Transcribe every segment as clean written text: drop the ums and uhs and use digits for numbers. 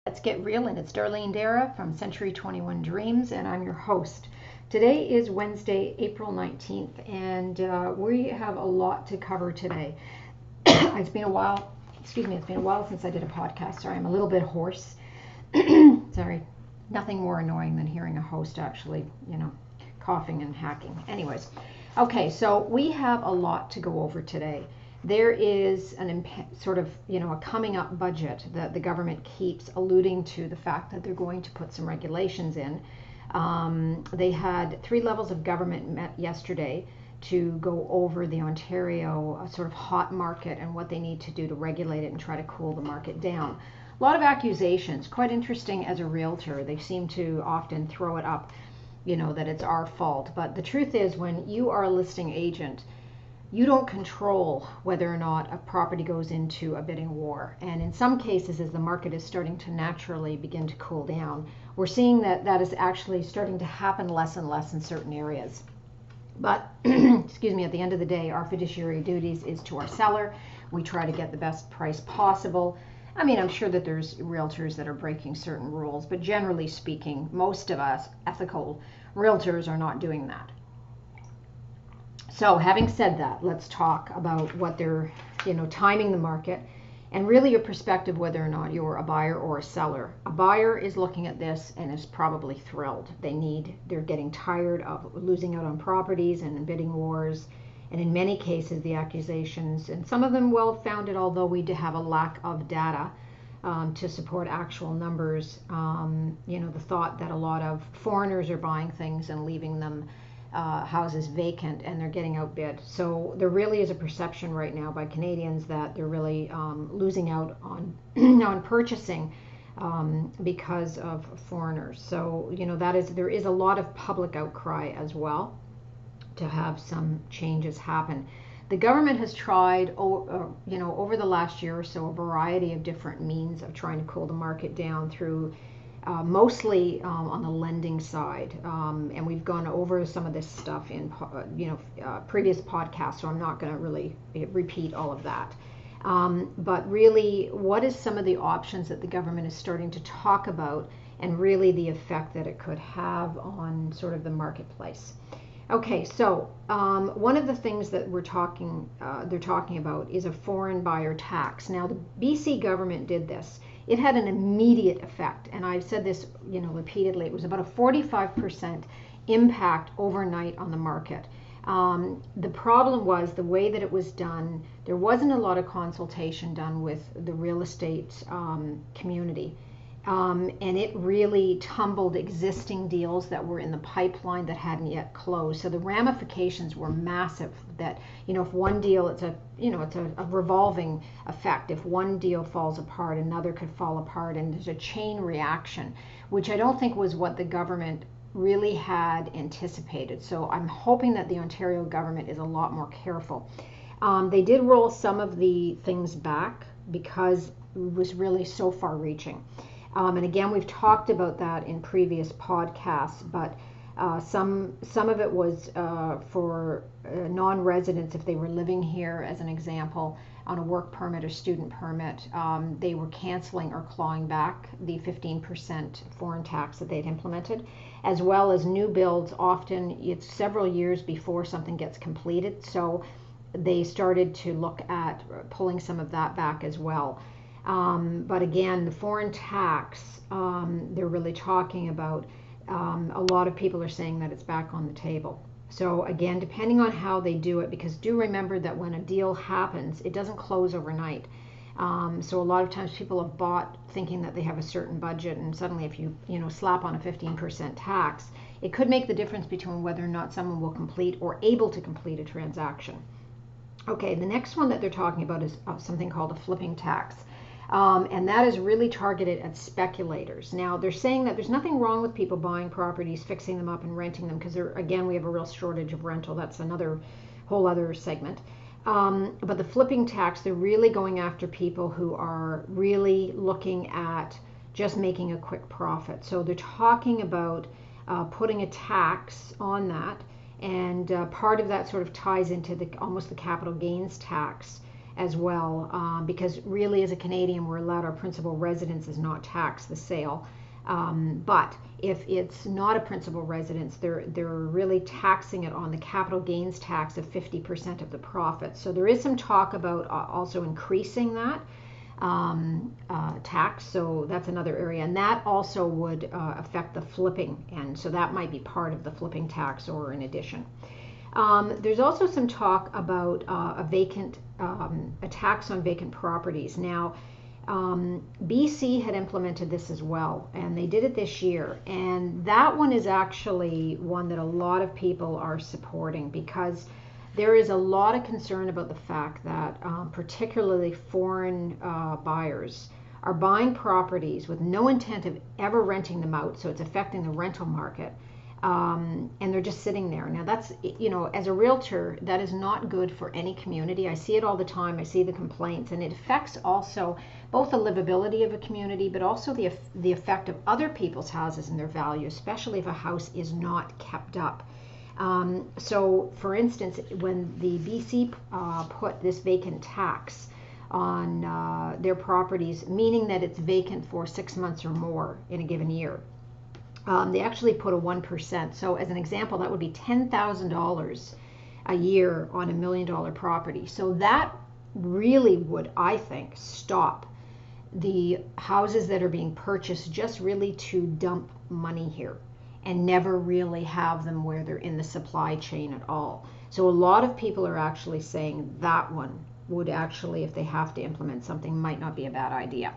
Let's get real, and it's Darlene Darragh from Century 21 Dreams, and I'm your host. Today is Wednesday, April 19th, and we have a lot to cover today. It's been a while, it's been a while since I did a podcast. Sorry, I'm a little bit hoarse. Sorry, nothing more annoying than hearing a host actually, coughing and hacking. Anyways, okay, so we have a lot to go over today. There is a coming up budget that the government keeps alluding to the fact that they're going to put some regulations in. They had 3 levels of government met yesterday to go over the Ontario sort of hot market and what they need to do to regulate it and try to cool the market down. A lot of accusations, quite interesting as a realtor. They seem to often throw it up, that it's our fault. But the truth is, when you are a listing agent, you don't control whether or not a property goes into a bidding war. And in some cases, as the market is starting to naturally begin to cool down, we're seeing that is actually starting to happen less and less in certain areas. But, excuse me, at the end of the day, our fiduciary duties is to our seller. We try to get the best price possible. I mean, I'm sure that there's realtors that are breaking certain rules, but generally speaking, most of us ethical realtors are not doing that. So having said that, let's talk about what they're, timing the market and really your perspective whether or not you're a buyer or a seller. A buyer is looking at this and is probably thrilled. They're getting tired of losing out on properties and bidding wars. And in many cases, the accusations, and some of them well-founded, although we do have a lack of data to support actual numbers, the thought that a lot of foreigners are buying things and leaving them houses vacant and they're getting outbid. So there really is a perception right now by Canadians that they're really losing out on on purchasing because of foreigners. So there is a lot of public outcry as well to have some changes happen. The government has tried over the last year or so a variety of different means of trying to cool the market down through mostly on the lending side, and we've gone over some of this stuff in previous podcasts, so I'm not going to really repeat all of that. But really, what is some of the options that the government is starting to talk about, and really the effect that it could have on sort of the marketplace? Okay, so one of the things that they're talking about is a foreign buyer tax. Now, the BC government did this. It had an immediate effect, and I've said this, repeatedly. It was about a 45% impact overnight on the market. The problem was the way that it was done. There wasn't a lot of consultation done with the real estate community. And it really tumbled existing deals that were in the pipeline that hadn't yet closed. So the ramifications were massive. That if one deal, it's a revolving effect. If one deal falls apart, another could fall apart, and there's a chain reaction, which I don't think was what the government really had anticipated. So I'm hoping that the Ontario government is a lot more careful. They did roll some of the things back because it was really so far-reaching. And again, we've talked about that in previous podcasts, but some of it was for non-residents. If they were living here, as an example, on a work permit or student permit, they were canceling or clawing back the 15% foreign tax that they'd implemented, as well as new builds. Often it's several years before something gets completed, so they started to look at pulling some of that back as well. But again, the foreign tax, they're really talking about, a lot of people are saying that it's back on the table. So again, depending on how they do it, because do remember that when a deal happens, it doesn't close overnight. So a lot of times people have bought thinking that they have a certain budget, and suddenly if you slap on a 15% tax, it could make the difference between whether or not someone will complete or able to complete a transaction. Okay, the next one that they're talking about is something called a flipping tax. And that is really targeted at speculators. Now, they're saying that there's nothing wrong with people buying properties, fixing them up, and renting them, because again, we have a real shortage of rental. That's another whole other segment. But the flipping tax, they're really going after people who are really looking at just making a quick profit. So they're talking about putting a tax on that, and part of that sort of ties into almost the capital gains tax as well, because really as a Canadian we're allowed our principal residence is not taxed, the sale. But if it's not a principal residence, they're really taxing it on the capital gains tax of 50% of the profit. So there is some talk about also increasing that tax. So that's another area, and that also would affect the flipping, and so that might be part of the flipping tax or in addition. There's also some talk about a tax on vacant properties. Now, BC had implemented this as well, and they did it this year, and that one is actually one that a lot of people are supporting, because there is a lot of concern about the fact that particularly foreign buyers are buying properties with no intent of ever renting them out, so it's affecting the rental market. And they're just sitting there. Now that's, as a realtor, that is not good for any community. I see it all the time. I see the complaints, and it affects also both the livability of a community, but also the effect of other people's houses and their value, especially if a house is not kept up. So for instance, when the BC put this vacant tax on their properties, meaning that it's vacant for 6 months or more in a given year, they actually put a 1%. So as an example, that would be $10,000 a year on $1 million property. So that really would, I think, stop the houses that are being purchased just really to dump money here and never really have them where they're in the supply chain at all. So a lot of people are actually saying that one would actually, if they have to implement something, might not be a bad idea.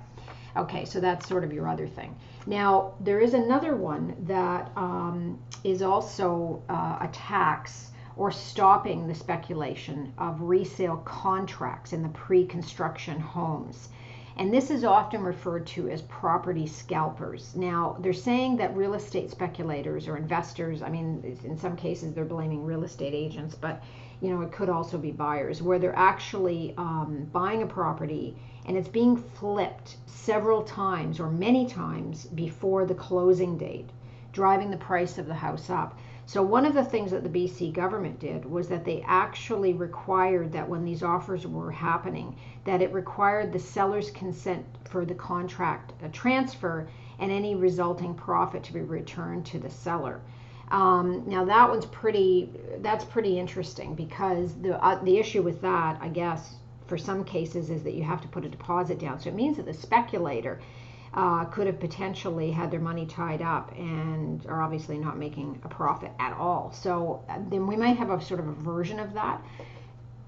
Okay, so that's sort of your other thing. Now, there is another one that is also a tax or stopping the speculation of resale contracts in the pre-construction homes. And this is often referred to as property scalpers. Now, they're saying that real estate speculators or investors, I mean, in some cases they're blaming real estate agents, but it could also be buyers, where they're actually buying a property and it's being flipped several times or many times before the closing date, driving the price of the house up. So one of the things that the BC government did was that they actually required that when these offers were happening, that it required the seller's consent for the contract transfer and any resulting profit to be returned to the seller. Now that's pretty interesting, because the issue with that, I guess, for some cases is that you have to put a deposit down. So it means that the speculator could have potentially had their money tied up and are obviously not making a profit at all. So then we might have a sort of a version of that.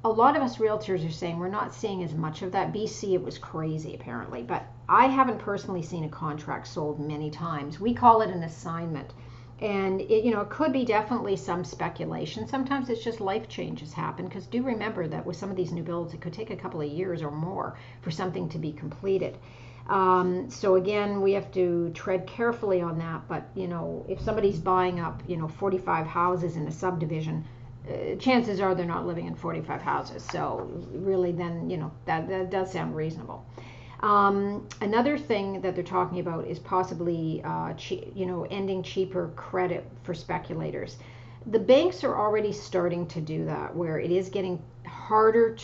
A lot of us realtors are saying we're not seeing as much of that. BC, it was crazy apparently, but I haven't personally seen a contract sold many times. We call it an assignment. And it could be definitely some speculation. Sometimes it's just life changes happen, because do remember that with some of these new builds, it could take a couple of years or more for something to be completed. So again, we have to tread carefully on that. But if somebody's buying up 45 houses in a subdivision, chances are they're not living in 45 houses. So really, then that does sound reasonable. Another thing that they're talking about is possibly, ending cheaper credit for speculators. The banks are already starting to do that, where it is getting harder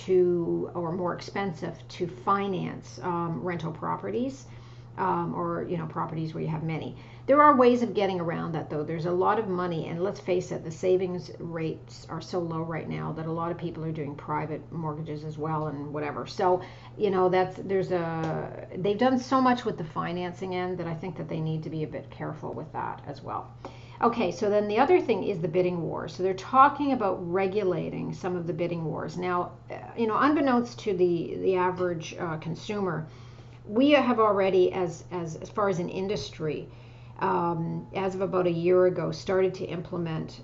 or more expensive to finance rental properties, or properties where you have many. There are ways of getting around that, though. There's a lot of money, and let's face it, the savings rates are so low right now that a lot of people are doing private mortgages as well and whatever. So they've done so much with the financing end that I think that they need to be a bit careful with that as well. Okay, so then the other thing is the bidding war. So they're talking about regulating some of the bidding wars. Now, unbeknownst to the average consumer, we have already, as far as an industry, as of about a year ago, started to implement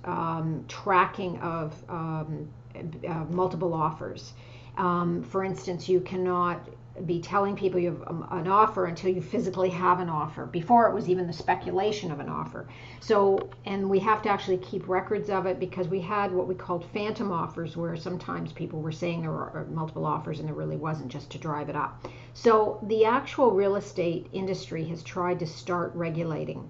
tracking of multiple offers. For instance, you cannot be telling people you have an offer until you physically have an offer. Before, it was even the speculation of an offer. So, and we have to actually keep records of it, because we had what we called phantom offers, where sometimes people were saying there were multiple offers and there really wasn't, just to drive it up. So the actual real estate industry has tried to start regulating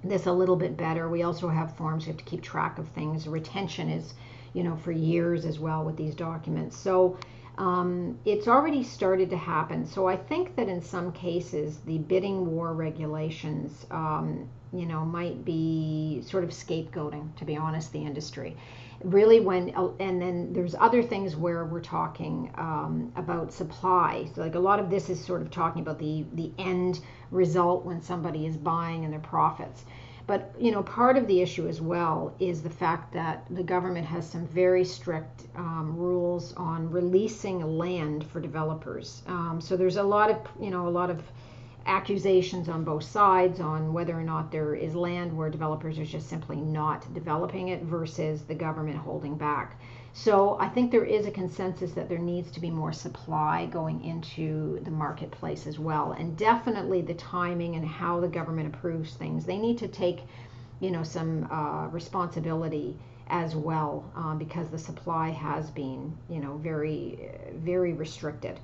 this a little bit better. We also have forms. We have to keep track of things. Retention is, for years as well with these documents. So It's already started to happen. So I think that in some cases, the bidding war regulations, might be sort of scapegoating, to be honest, the industry. Really, and then there's other things where we're talking about supply. So like a lot of this is sort of talking about the end result when somebody is buying and their profits. But part of the issue as well is the fact that the government has some very strict rules on releasing land for developers. So there's a lot of accusations on both sides on whether or not there is land where developers are just simply not developing it versus the government holding back. So I think there is a consensus that there needs to be more supply going into the marketplace as well. And definitely the timing and how the government approves things, they need to take, some responsibility as well, because the supply has been, very, very restricted.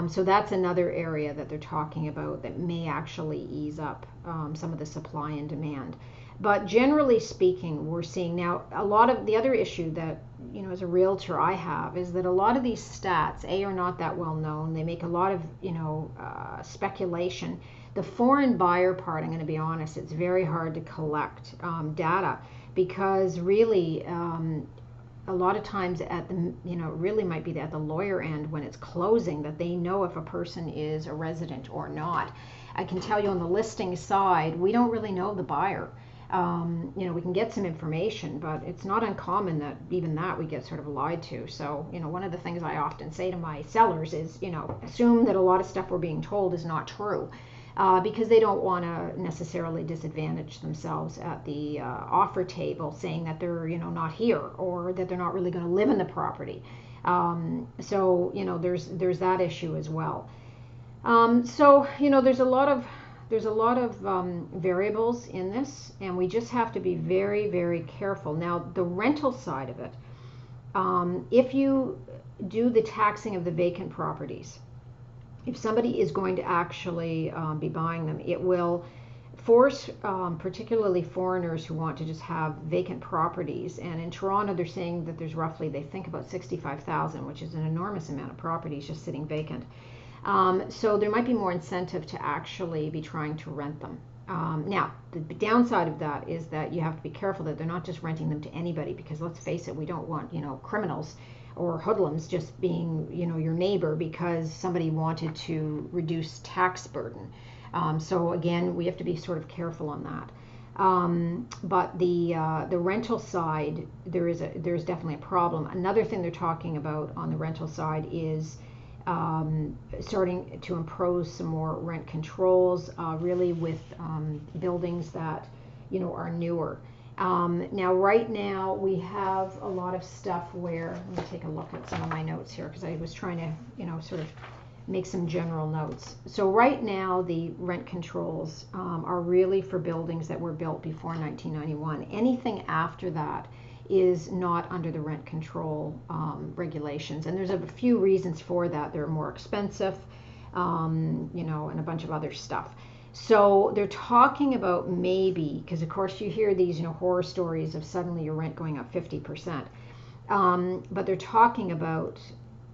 So that's another area that they're talking about that may actually ease up some of the supply and demand. But generally speaking, we're seeing now a lot of the other issue that, as a realtor I have is that a lot of these stats, are not that well known. They make a lot of, speculation. The foreign buyer part, I'm going to be honest, it's very hard to collect data because really a lot of times at the, really might be at the lawyer end when it's closing that they know if a person is a resident or not. I can tell you on the listing side, we don't really know the buyer. We can get some information, but it's not uncommon that even that we get sort of lied to. So, one of the things I often say to my sellers is, assume that a lot of stuff we're being told is not true, because they don't want to necessarily disadvantage themselves at the offer table saying that they're, not here or that they're not really going to live in the property. So, there's that issue as well. So, there's a lot of variables in this, and we just have to be very, very careful. Now, the rental side of it, if you do the taxing of the vacant properties, if somebody is going to actually be buying them, it will force particularly foreigners who want to just have vacant properties. And in Toronto, they're saying that there's roughly, they think about 65,000, which is an enormous amount of properties just sitting vacant. So there might be more incentive to actually be trying to rent them. Now, the downside of that is that you have to be careful that they're not just renting them to anybody, because let's face it, we don't want, criminals or hoodlums just being, your neighbor because somebody wanted to reduce tax burden. So again, we have to be sort of careful on that. But the rental side, there's definitely a problem. Another thing they're talking about on the rental side is starting to impose some more rent controls, really with buildings that are newer. Now, right now we have a lot of stuff where, let me take a look at some of my notes here because I was trying to sort of make some general notes. So right now the rent controls are really for buildings that were built before 1991. Anything after that is not under the rent control regulations, and there's a few reasons for that. They're more expensive, and a bunch of other stuff. So they're talking about maybe, because of course you hear these horror stories of suddenly your rent going up 50%, but they're talking about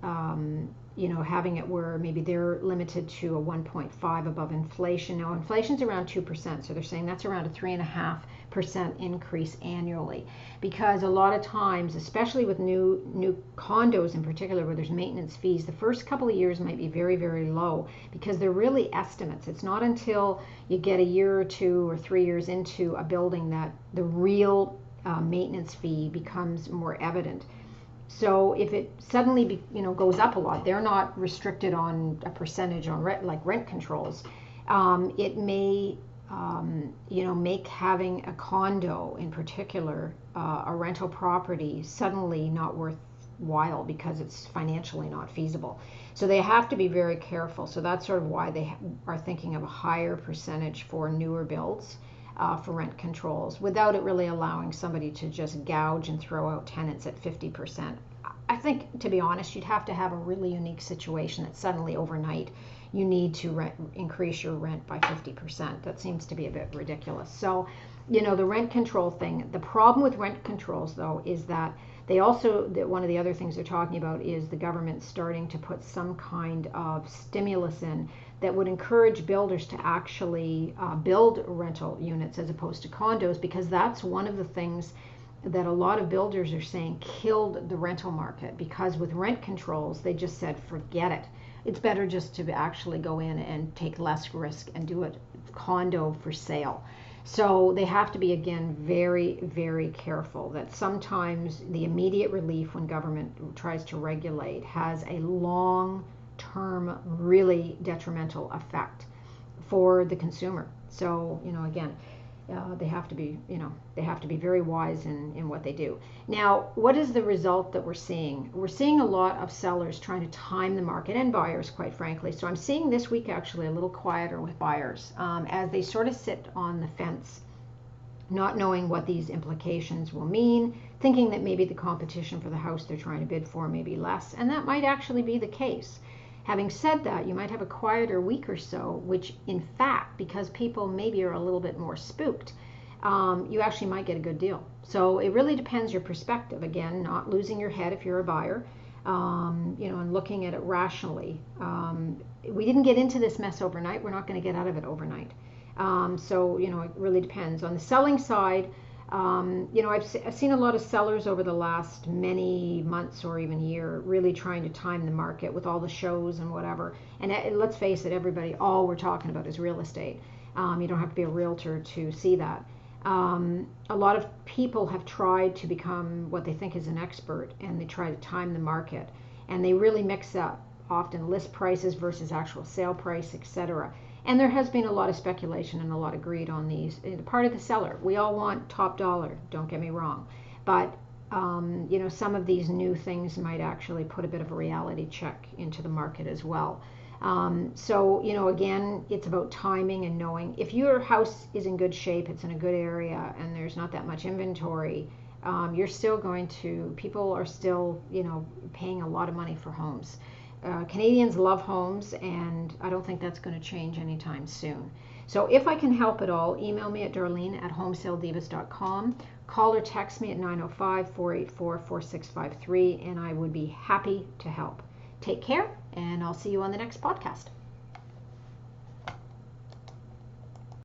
having it where maybe they're limited to a 1.5 above inflation. Now inflation's around 2%, so they're saying that's around a 3.5% increase annually, because a lot of times, especially with new condos in particular where there's maintenance fees, the first couple of years might be very, very low because they're really estimates. It's not until you get a year or 2 or 3 years into a building that the real maintenance fee becomes more evident. So if it suddenly goes up a lot, they're not restricted on a percentage on rent, like rent controls. It may make having a condo in particular, a rental property, suddenly not worthwhile because it's financially not feasible. So they have to be very careful. So that's sort of why they are thinking of a higher percentage for newer builds for rent controls, without it really allowing somebody to just gouge and throw out tenants at 50%. I think, to be honest, you'd have to have a really unique situation that suddenly overnight you need to increase your rent by 50%. That seems to be a bit ridiculous. So, the rent control thing, the problem with rent controls though is that They also, one of the other things they're talking about is the government starting to put some kind of stimulus in that would encourage builders to actually build rental units as opposed to condos, because that's one of the things that a lot of builders are saying killed the rental market, because with rent controls, they just said, forget it. It's better just to actually go in and take less risk and do it condo for sale. So they have to be, again, very, very careful that sometimes the immediate relief when government tries to regulate has a long-term, really detrimental effect for the consumer. So, again, they have to be very wise in what they do. Now, what is the result that we're seeing? We're seeing a lot of sellers trying to time the market, and buyers, quite frankly. So I'm seeing this week actually a little quieter with buyers as they sort of sit on the fence, not knowing what these implications will mean, thinking that maybe the competition for the house they're trying to bid for may be less, and that might actually be the case. Having said that, you might have a quieter week or so, which in fact, because people maybe are a little bit more spooked, you actually might get a good deal. So it really depends your perspective. Again, not losing your head if you're a buyer, and looking at it rationally. We didn't get into this mess overnight. We're not going to get out of it overnight. So it really depends. On the selling side, I've seen a lot of sellers over the last many months or even year really trying to time the market with all the shows and whatever. And let's face it, everybody, all we're talking about is real estate. You don't have to be a realtor to see that. A lot of people have tried to become what they think is an expert, and they try to time the market. And they really mix up often list prices versus actual sale price, etc. And there has been a lot of speculation and a lot of greed on these. Part of the seller. We all want top dollar, don't get me wrong. But, some of these new things might actually put a bit of a reality check into the market as well. Again, it's about timing and knowing. If your house is in good shape, it's in a good area, and there's not that much inventory, people are still, paying a lot of money for homes. Canadians love homes, and I don't think that's going to change anytime soon. So if I can help at all, email me at darlene@homesale.divas.com. Call or text me at 905-484-4653, and I would be happy to help. Take care, and I'll see you on the next podcast.